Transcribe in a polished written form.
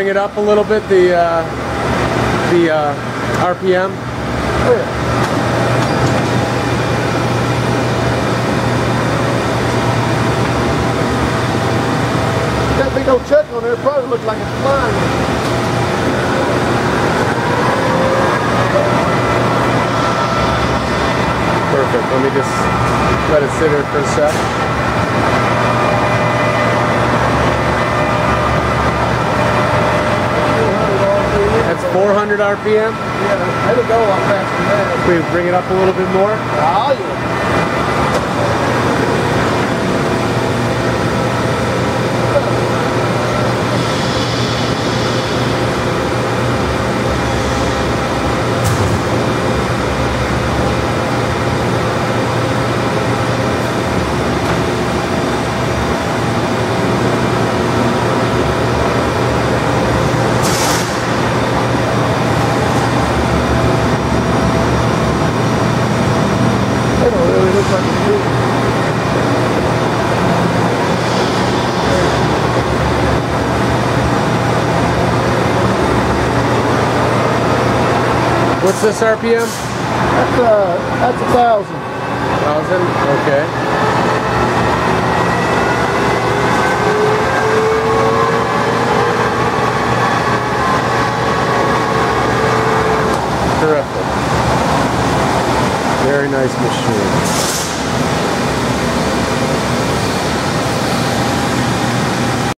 it up a little bit, the RPM? Oh, yeah. That big old chuck on there probably looks like it's flying. Perfect. Let me just let it sit here for a sec. That's 400 RPM? Yeah, it'll go a lot faster than that. Can we bring it up a little bit more? Oh, yeah. What's this RPM? That's 1,000. 1,000? Okay.